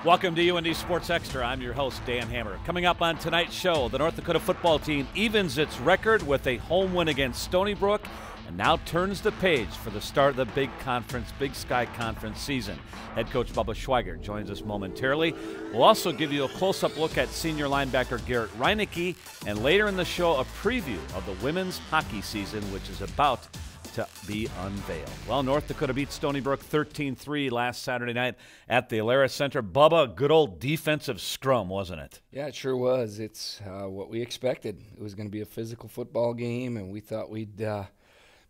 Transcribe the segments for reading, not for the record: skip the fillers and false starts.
Welcome to UND Sports Extra. I'm your host, Dan Hammer. Coming up on tonight's show, the North Dakota football team evens its record with a home win against Stony Brook and now turns the page for the start of the Big Sky Conference season. Head coach Bubba Schweigert joins us momentarily. We'll also give you a close-up look at senior linebacker Garrett Reineke, and later in the show, a preview of the women's hockey season, which is about to be unveiled. Well, North Dakota beat Stony Brook 13-3 last Saturday night at the Alara Center. Bubba, good old defensive scrum, wasn't it? Yeah, it sure was. It's what we expected. It was going to be a physical football game, and we thought we'd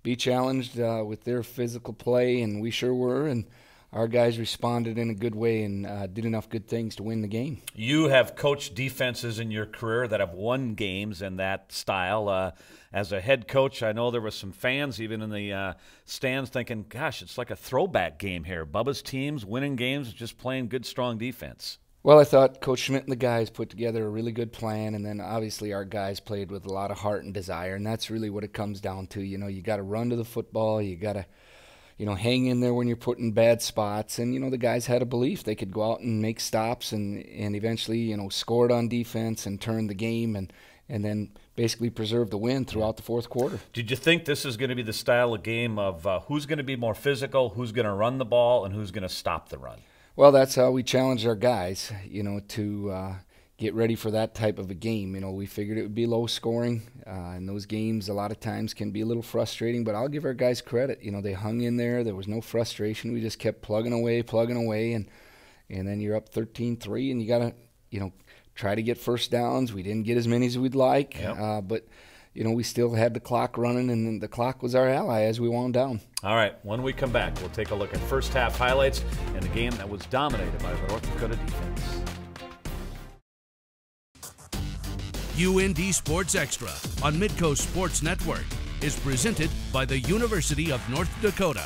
be challenged with their physical play, and we sure were. And our guys responded in a good way and did enough good things to win the game. You have coached defenses in your career that have won games in that style. As a head coach, I know there were some fans even in the stands thinking, gosh, it's like a throwback game here. Bubba's teams winning games, just playing good, strong defense. Well, I thought Coach Schmidt and the guys put together a really good plan, and then obviously our guys played with a lot of heart and desire, and that's really what it comes down to. You know, you got to run to the football, you got to hang in there when you're put in bad spots. And, the guys had a belief they could go out and make stops and eventually, scored on defense and turn the game and then basically preserve the win throughout the fourth quarter. Did you think this is going to be the style of game of who's going to be more physical, who's going to run the ball, and who's going to stop the run? Well, that's how we challenged our guys, to get ready for that type of a game. We figured it would be low scoring, and those games a lot of times can be a little frustrating, but I'll give our guys credit. They hung in there. There was no frustration. We just kept plugging away, and then you're up 13-3, and you got to, try to get first downs. We didn't get as many as we'd like, yep. But we still had the clock running, and the clock was our ally as we wound down. All right, when we come back, we'll take a look at first half highlights in a game that was dominated by the North Dakota defense. UND Sports Extra on Midco Sports Network is presented by the University of North Dakota.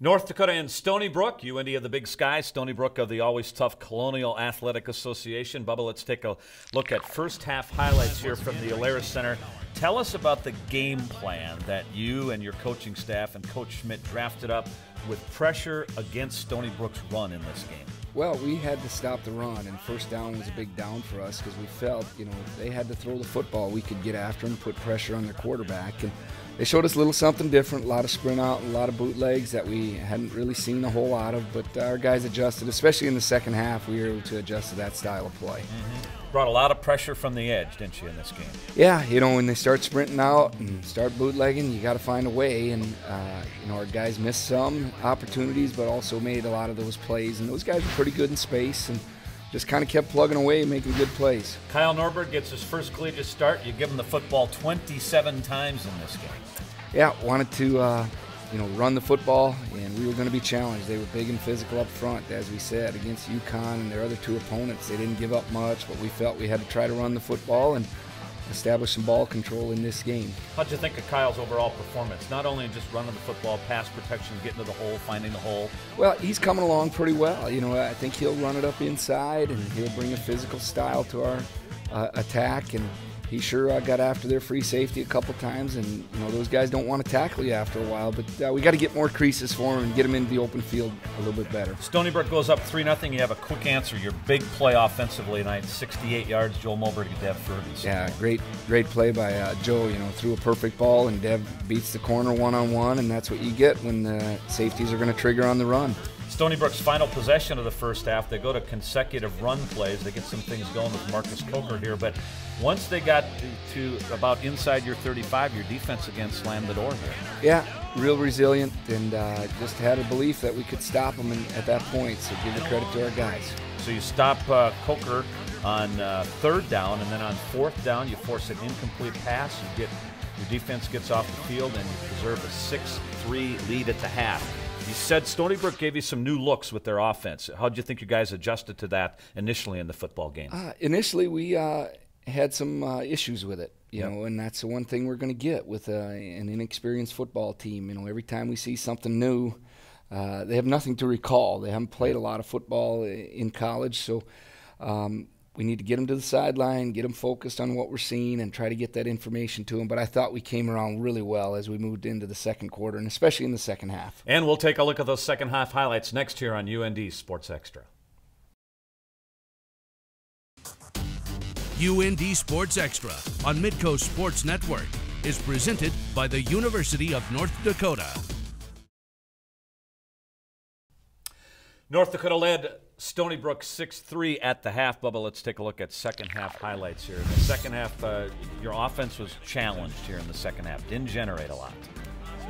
North Dakota and Stony Brook, UND of the Big Sky, Stony Brook of the always tough Colonial Athletic Association. Bubba, let's take a look at first half highlights here from the Alara Center. Tell us about the game plan that you and your coaching staff and Coach Schmidt drafted up with pressure against Stony Brook's run in this game. Well, we had to stop the run, and first down was a big down for us because we felt, if they had to throw the football, we could get after them, put pressure on their quarterback. And they showed us a little something different, a lot of sprint out, a lot of bootlegs that we hadn't really seen a whole lot of, but our guys adjusted, especially in the second half. We were able to adjust to that style of play. Mm-hmm. Brought a lot of pressure from the edge, didn't you, in this game? Yeah, when they start sprinting out and start bootlegging, you got to find a way, and our guys missed some opportunities, but also made a lot of those plays, and those guys were pretty good in space and just kind of kept plugging away and making good plays. Kyle Norberg gets his first collegiate start. You give him the football 27 times in this game. Yeah, wanted to run the football, and we were going to be challenged. They were big and physical up front, as we said, against UConn and their other two opponents. They didn't give up much, but we felt we had to try to run the football and establish some ball control in this game. How'd you think of Kyle's overall performance? Not only just running the football, pass protection, getting to the hole, finding the hole. Well, he's coming along pretty well. I think he'll run it up inside, and he'll bring a physical style to our attack, and he sure got after their free safety a couple times, and those guys don't want to tackle you after a while, but we got to get more creases for him and get him into the open field a little bit better. Stony Brook goes up 3-0. You have a quick answer. Your big play offensively tonight, 68 yards, Joel Moberg to Dev Furby. Yeah, great play by Joe. Threw a perfect ball, and Dev beats the corner one-on-one, and that's what you get when the safeties are going to trigger on the run. Stony Brook's final possession of the first half, they go to consecutive run plays. They get some things going with Marcus Coker here, but once they got to about inside your 35, your defense again slammed the door here. Yeah, real resilient, and just had a belief that we could stop them at that point, so give the credit to our guys. So you stop Coker on third down, and then on fourth down you force an incomplete pass. Your defense gets off the field, and you preserve a 6-3 lead at the half. You said Stony Brook gave you some new looks with their offense. How did you think you guys adjusted to that initially in the football game? Initially, we had some issues with it, you know, and that's the one thing we're going to get with an inexperienced football team. Every time we see something new, they have nothing to recall. They haven't played a lot of football in college, so we need to get them to the sideline, get them focused on what we're seeing, and try to get that information to them. But I thought we came around really well as we moved into the second quarter, and especially in the second half. And we'll take a look at those second half highlights next here on UND Sports Extra. UND Sports Extra on Midco Sports Network is presented by the University of North Dakota. North Dakota led Stony Brook 6-3 at the half. Bubba, let's take a look at second half highlights here. In the second half, your offense was challenged here in the second half. Didn't generate a lot.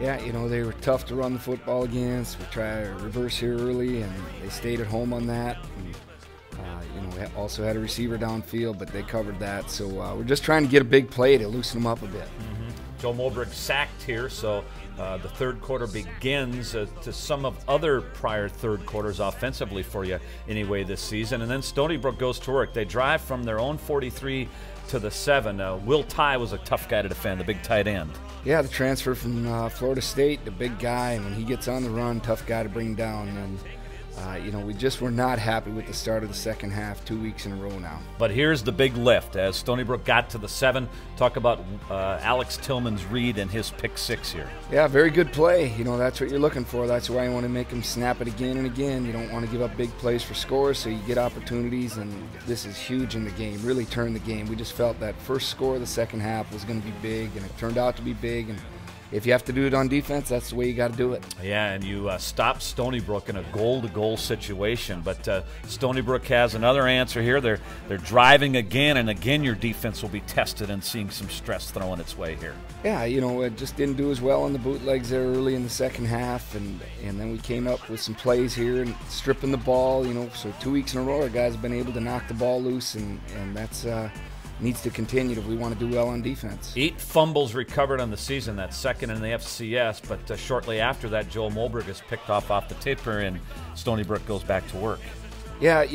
Yeah, they were tough to run the football against. We tried a reverse here early, and they stayed at home on that. And, we also had a receiver downfield, but they covered that. So we're just trying to get a big play to loosen them up a bit. Joe Mulberg sacked here, so the third quarter begins to some of other prior third quarters offensively for you anyway this season. And then Stony Brook goes to work. They drive from their own 43 to the 7. Will Ty was a tough guy to defend, the big tight end. Yeah, the transfer from Florida State, the big guy, and when he gets on the run, tough guy to bring down. And we just were not happy with the start of the second half 2 weeks in a row now. But here's the big lift. As Stony Brook got to the 7, talk about Alex Tillman's read and his pick 6 here. Yeah, very good play. That's what you're looking for. That's why you want to make them snap it again and again. You don't want to give up big plays for scores, so you get opportunities, and this is huge in the game, really turned the game. We just felt that first score of the second half was going to be big, and it turned out to be big. And if you have to do it on defense, that's the way you got to do it. Yeah, and you stop Stony Brook in a goal-to-goal situation. But Stony Brook has another answer here. They're driving again, and again your defense will be tested and seeing some stress thrown its way here. Yeah, it just didn't do as well on the bootlegs there early in the second half, and then we came up with some plays here and stripping the ball. So 2 weeks in a row our guys have been able to knock the ball loose, and that's needs to continue if we want to do well on defense. 8 fumbles recovered on the season. That's second in the FCS, but shortly after that, Joel Mulberg is picked off the taper, and Stony Brook goes back to work. Yeah,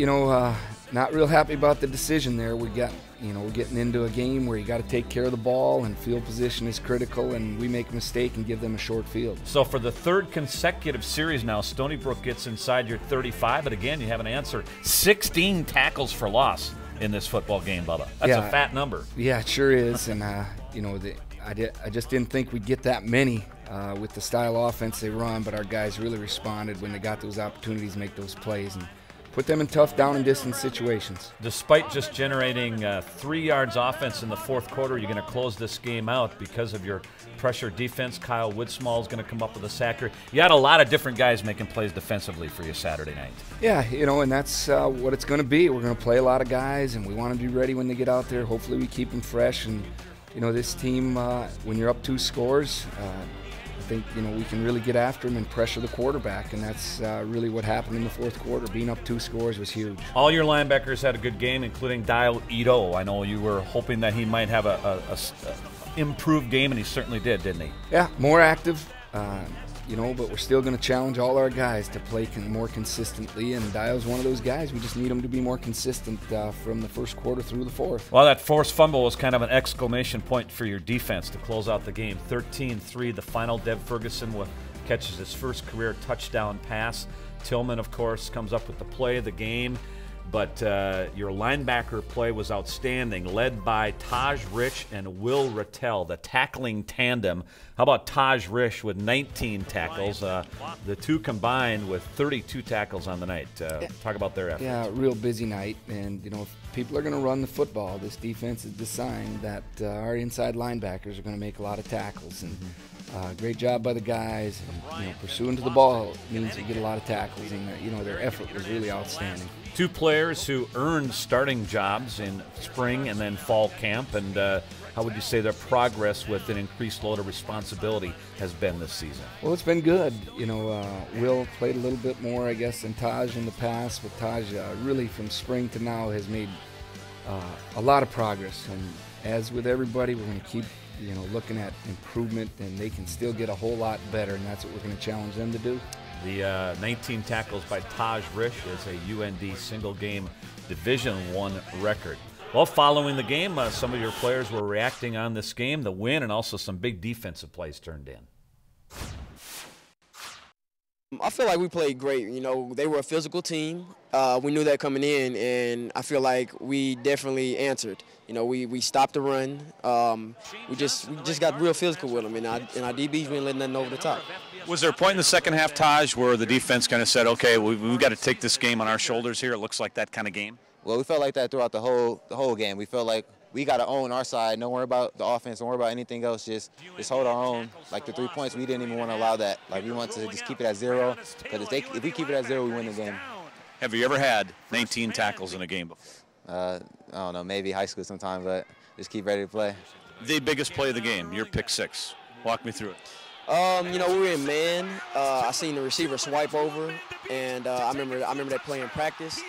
not real happy about the decision there. We're getting into a game where you got to take care of the ball, and field position is critical, and we make a mistake and give them a short field. So for the third consecutive series now, Stony Brook gets inside your 35, but again, you have an answer. 16 tackles for loss in this football game, Bubba. That's a fat number. Yeah, it sure is. And, I just didn't think we'd get that many with the style of offense they run, but our guys really responded when they got those opportunities to make those plays and put them in tough down and distance situations. Despite just generating 3 yards offense in the fourth quarter, you're going to close this game out because of your pressure defense. Kyle Woodsmall is going to come up with a sacker. You had a lot of different guys making plays defensively for you Saturday night. Yeah, and that's what it's going to be. We're going to play a lot of guys, and we want to be ready when they get out there. Hopefully we keep them fresh. And, this team, when you're up 2 scores, I think we can really get after them and pressure the quarterback, and that's really what happened in the fourth quarter. Being up 2 scores was huge. All your linebackers had a good game, including Dial Ito. I know you were hoping that he might have a improved game, and he certainly did, didn't he? Yeah, more active, but we're still going to challenge all our guys to play more consistently, and Dial's one of those guys. We just need him to be more consistent from the first quarter through the fourth. Well, that forced fumble was kind of an exclamation point for your defense to close out the game. 13-3, the final. Dev Ferguson catches his first career touchdown pass. Tillman, of course, comes up with the play of the game. But your linebacker play was outstanding, led by Taj Rich and Will Rattel, the tackling tandem. How about Taj Rich with 19 tackles? The two combined with 32 tackles on the night. Talk about their effort. Yeah, real busy night. And, if people are going to run the football, this defense is designed that our inside linebackers are going to make a lot of tackles. And great job by the guys. And, pursuing to the ball means you get a lot of tackles. And, their effort was really outstanding. 2 players who earned starting jobs in spring and then fall camp, and how would you say their progress with an increased load of responsibility has been this season? Well, it's been good. Will played a little bit more, I guess, than Taj in the past, but Taj really from spring to now has made a lot of progress. And as with everybody, we're going to keep looking at improvement, and they can still get a whole lot better, and that's what we're going to challenge them to do. The 19 tackles by Taj Rich is a UND single-game Division I record. Well, following the game, some of your players were reacting on this game, the win, and also some big defensive plays turned in. I feel like we played great. You know, they were a physical team. We knew that coming in, and I feel like we definitely answered. You know, we stopped the run. We just got real physical with them, and our DBs didn't let nothing over the top. Was there a point in the second half, Taj, where the defense kind of said, okay, we've got to take this game on our shoulders here? It looks like that kind of game. Well, we felt like that throughout the whole game. We felt like we got to own our side. Don't worry about the offense. Don't worry about anything else. Just hold our own. Like the 3 points, we didn't even want to allow that. Like we want to just keep it at 0. Because if we keep it at 0, we win the game. Have you ever had 19 tackles in a game before? I don't know, maybe high school sometime, but just keep ready to play. The biggest play of the game, your pick 6. Walk me through it. You know, we were in man. I seen the receiver swipe over, and I remember that play in practice,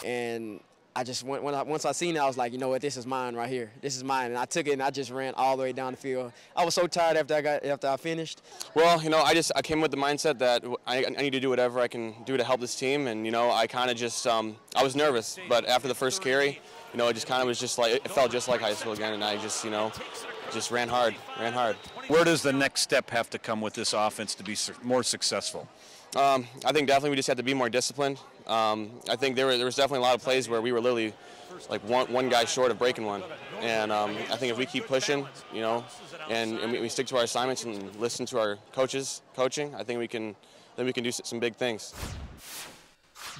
and I just once I seen it, I was like, you know what, this is mine right here. This is mine, and I took it and I just ran all the way down the field. I was so tired after I finished. Well, you know, I came with the mindset that I need to do whatever I can do to help this team, and you know, I kind of just I was nervous, but after the first carry, you know, it just kind of was just like it felt just like high school again, and I just just ran hard. Where does the next step have to come with this offense to be more successful? I think definitely we just have to be more disciplined. I think there was definitely a lot of plays where we were literally like one guy short of breaking one. And I think if we keep pushing, you know, and we stick to our assignments and listen to our coaches coaching, I think we can do some big things.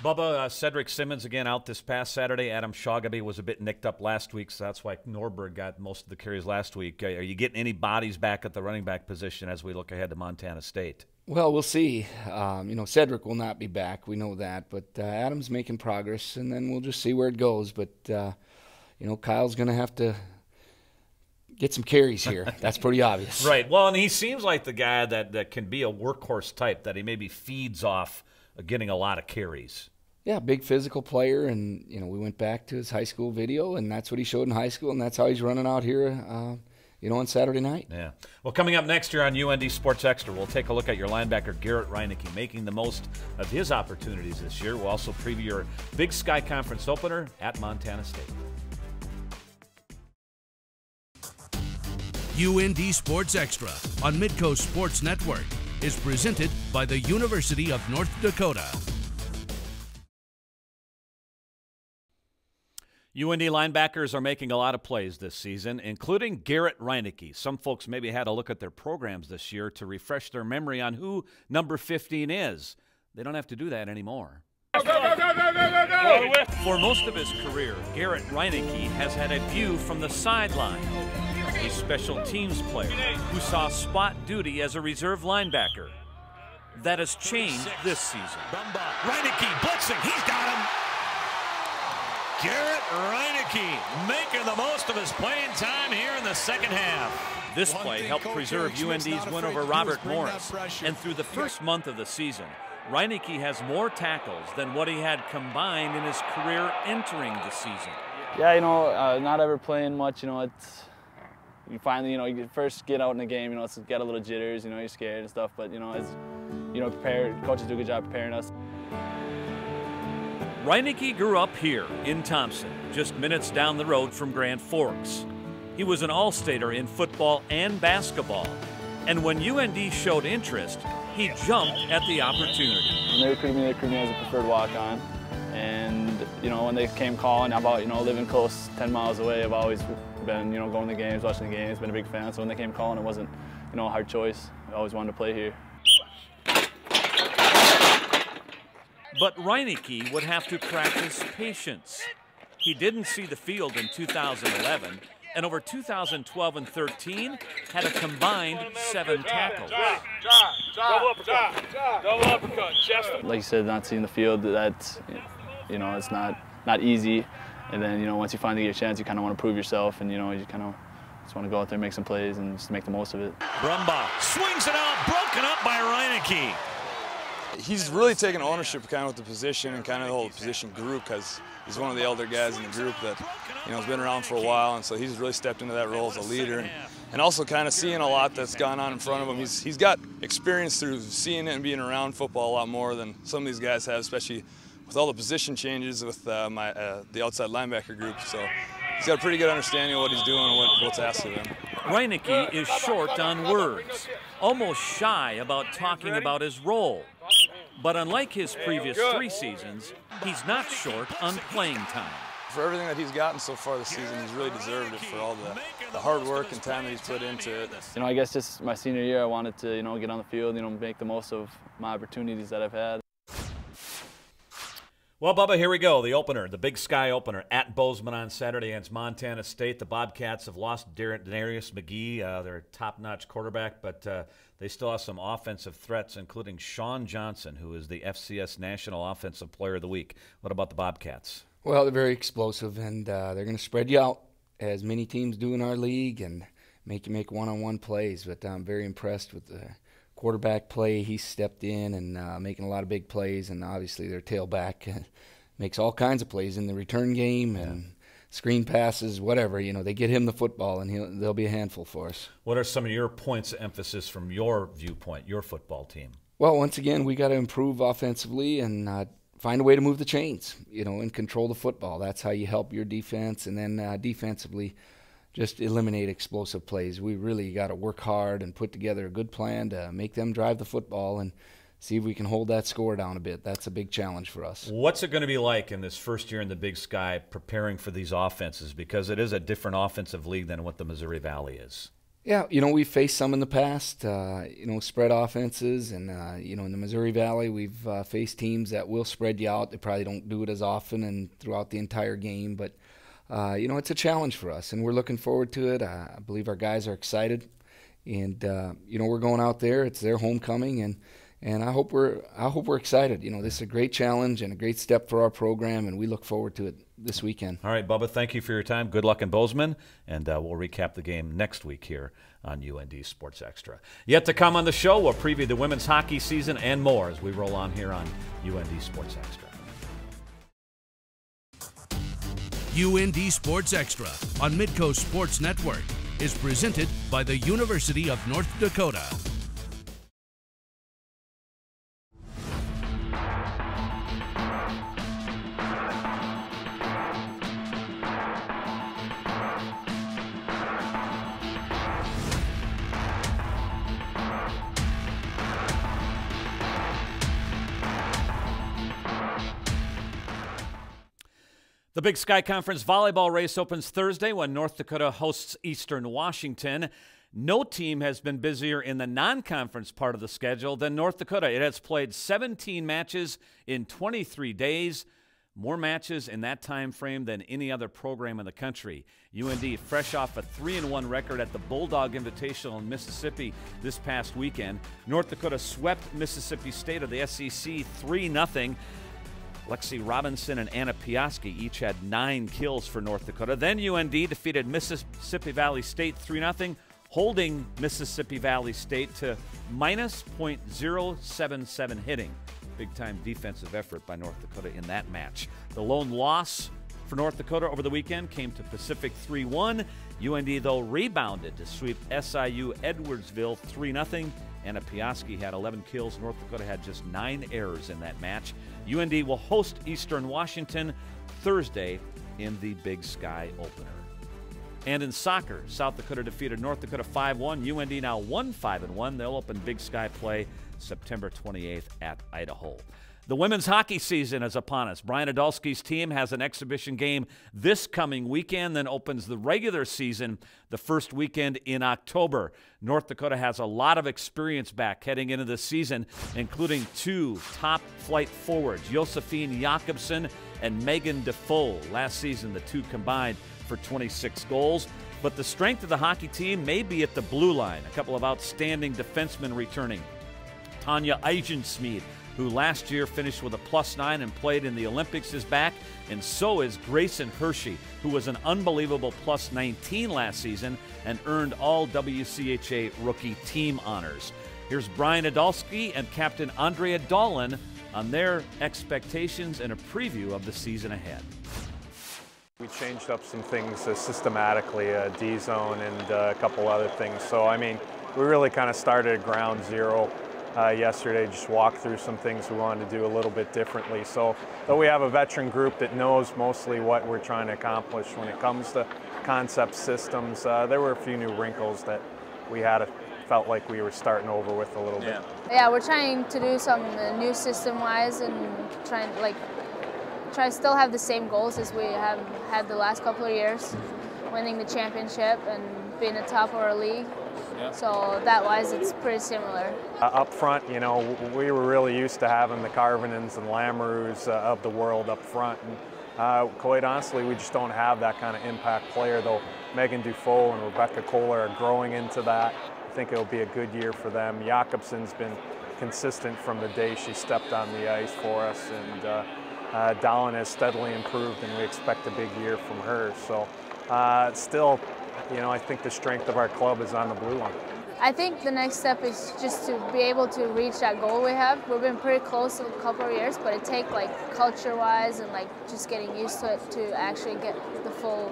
Bubba, Cedric Simmons again out this past Saturday. Adam Shagaby was a bit nicked up last week, so that's why Norberg got most of the carries last week. Are you getting any bodies back at the running back position as we look ahead to Montana State? Well, we'll see. You know, Cedric will not be back. We know that. But Adam's making progress, and then we'll just see where it goes. But, you know, Kyle's going to have to get some carries here. That's pretty obvious. Right. Well, and he seems like the guy that can be a workhorse type, that he maybe feeds off getting a lot of carries. Yeah, big physical player, and, you know, we went back to his high school video, and that's what he showed in high school, and that's how he's running out here, you know, on Saturday night. Yeah. Well, coming up next year on UND Sports Extra, we'll take a look at your linebacker, Garrett Reineke, making the most of his opportunities this year. We'll also preview your Big Sky Conference opener at Montana State. UND Sports Extra on Midco Sports Network is presented by the University of North Dakota. UND linebackers are making a lot of plays this season, including Garrett Reineke. Some folks maybe had a look at their programs this year to refresh their memory on who number 15 is. They don't have to do that anymore. Go, go, go, go, go, go, go. For most of his career, Garrett Reineke has had a view from the sideline. A special teams player who saw spot duty as a reserve linebacker. That has changed this season. Reineke blitzing. He's got him. Garrett Reineke making the most of his playing time here in the second half. This play helped preserve UND's win over Robert Morris. And through the first month of the season, Reineke has more tackles than what he had combined in his career entering the season. Yeah, you know, not ever playing much, you know, you finally, you know, you first get out in the game, you know, it's got a little jitters, you know, you're scared and stuff, but, you know, as, you know, coaches do a good job preparing us. Reineke grew up here in Thompson, just minutes down the road from Grand Forks. He was an all-stater in football and basketball, and when UND showed interest, he jumped at the opportunity. When they recruited me as a preferred walk-on, and, you know, when they came calling about, you know, living close 10 miles away, I've always been, you know, going to the games, watching the games, been a big fan, so when they came calling, it wasn't, you know, a hard choice. I always wanted to play here. But Reineke would have to practice patience. He didn't see the field in 2011, and over 2012 and 13 had a combined 7 tackles. Double uppercut. Like you said, not seeing the field, that's, you know, it's not easy. And then, you know, once you finally get a chance, you kind of want to prove yourself, and, you know, you kind of just want to go out there and make some plays and just make the most of it. Brumbaugh swings it out, broken up by Reineke. He's really taken ownership kind of with the position and kind of the whole position group, because he's one of the elder guys in the group that, you know, has been around for a while, and so he's really stepped into that role as a leader, and also kind of seeing a lot that's gone on in front of him. He's got experience through seeing it and being around football a lot more than some of these guys have, especially with all the position changes with the outside linebacker group. So he's got a pretty good understanding of what he's doing and what's asked of him. Reineke is short on words, almost shy about talking about his role. But unlike his previous 3 seasons, he's not short on playing time. For everything that he's gotten so far this season, he's really deserved it for all the hard work and time that he's put into it. You know, I guess just my senior year, I wanted to, get on the field, make the most of my opportunities that I've had. Well, Bubba, here we go. The opener, the Big Sky opener at Bozeman on Saturday against Montana State. The Bobcats have lost Darius McGee, their top-notch quarterback, but they still have some offensive threats, including Sean Johnson, who is the FCS National Offensive Player of the Week. What about the Bobcats? Well, they're very explosive, and they're going to spread you out, as many teams do in our league, and make you make one-on-one plays. But I'm very impressed with the quarterback play. He stepped in and making a lot of big plays, and obviously their tailback makes all kinds of plays in the return game and screen passes, whatever. They get him the football, and they'll be a handful for us. What are some of your points of emphasis from your viewpoint, your football team? Well, once again, we got to improve offensively and find a way to move the chains, and control the football. That's how you help your defense. And then defensively, just eliminate explosive plays. We really got to work hard and put together a good plan to make them drive the football and see if we can hold that score down a bit. That's a big challenge for us. What's it going to be like in this first year in the Big Sky preparing for these offenses? Because it is a different offensive league than what the Missouri Valley is. Yeah, we've faced some in the past, spread offenses. And, in the Missouri Valley, we've faced teams that will spread you out. They probably don't do it as often and throughout the entire game. But, it's a challenge for us, and we're looking forward to it. I believe our guys are excited. And, we're going out there. It's their homecoming, and I hope we're excited. This is a great challenge and a great step for our program, and we look forward to it this weekend. All right, Bubba, thank you for your time. Good luck in Bozeman, and we'll recap the game next week here on UND Sports Extra. Yet to come on the show, we'll preview the women's hockey season and more as we roll on here on UND Sports Extra. UND Sports Extra on Midco Sports Network is presented by the University of North Dakota. The Big Sky Conference volleyball race opens Thursday when North Dakota hosts Eastern Washington. No team has been busier in the non-conference part of the schedule than North Dakota. It has played 17 matches in 23 days, more matches in that time frame than any other program in the country. UND fresh off a 3-1 record at the Bulldog Invitational in Mississippi this past weekend. North Dakota swept Mississippi State of the SEC 3-0. Lexi Robinson and Anna Piaski each had 9 kills for North Dakota. Then UND defeated Mississippi Valley State 3-0, holding Mississippi Valley State to minus .077 hitting. Big-time defensive effort by North Dakota in that match. The lone loss for North Dakota over the weekend came to Pacific 3-1. UND, though, rebounded to sweep SIU Edwardsville 3-0. Anna Piaski had 11 kills. North Dakota had just 9 errors in that match. UND will host Eastern Washington Thursday in the Big Sky opener. And in soccer, South Dakota defeated North Dakota 5-1. UND now 1-5-1. They'll open Big Sky play September 28th at Idaho. The women's hockey season is upon us. Brian Adolski's team has an exhibition game this coming weekend, then opens the regular season the first weekend in October. North Dakota has a lot of experience back heading into the season, including 2 top-flight forwards, Josephine Jakobsen and Megan Defoe. Last season, the 2 combined for 26 goals. But the strength of the hockey team may be at the blue line. A couple of outstanding defensemen returning. Tanya Eijensmeed, who last year finished with a +9 and played in the Olympics, is back, and so is Grayson Hershey, who was an unbelievable +19 last season and earned all WCHA rookie team honors. Here's Brian Adolski and Captain Andrea Dolan on their expectations and a preview of the season ahead. We changed up some things systematically, D-zone and a couple other things. So, I mean, we really kind of started at ground zero yesterday, just walked through some things we wanted to do a little bit differently. So, though we have a veteran group that knows mostly what we're trying to accomplish when it comes to concept systems, there were a few new wrinkles that we had to felt like we were starting over with a little bit. Yeah, we're trying to do some new system-wise and try to still have the same goals as we have had the last couple of years, winning the championship and being the top of our league. So that wise, it's pretty similar. Up front, you know, we were really used to having the Carvinens and Lamoureux of the world up front. And quite honestly, we just don't have that kind of impact player, though Megan Dufault and Rebecca Kohler are growing into that. I think it'll be a good year for them. Jakobsen's been consistent from the day she stepped on the ice for us, and Dallin has steadily improved, and we expect a big year from her. So still, you know, I think the strength of our club is on the blue line. I think the next step is just to be able to reach that goal we have. We've been pretty close in a couple of years, but it takes like culture-wise and like just getting used to it to actually get the full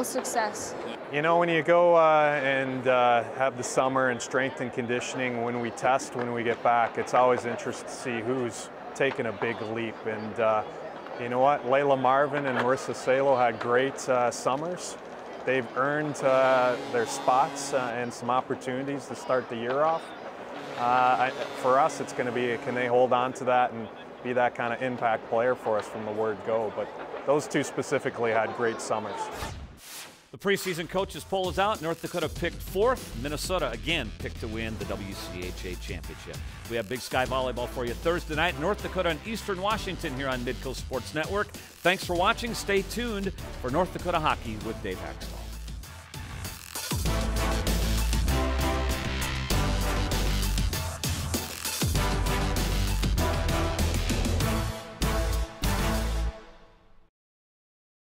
success. You know, when you go and have the summer and strength and conditioning, when we test, when we get back, it's always interesting to see who's taken a big leap. And you know what? Layla Marvin and Marissa Salo had great summers. They've earned their spots and some opportunities to start the year off. For us, it's going to be, can they hold on to that and be that kind of impact player for us from the word go? But those two specifically had great summers. The preseason coaches poll is out. North Dakota picked 4th. Minnesota again picked to win the WCHA championship. We have Big Sky Volleyball for you Thursday night. North Dakota and Eastern Washington here on Midco Sports Network. Thanks for watching. Stay tuned for North Dakota Hockey with Dave Haxtell.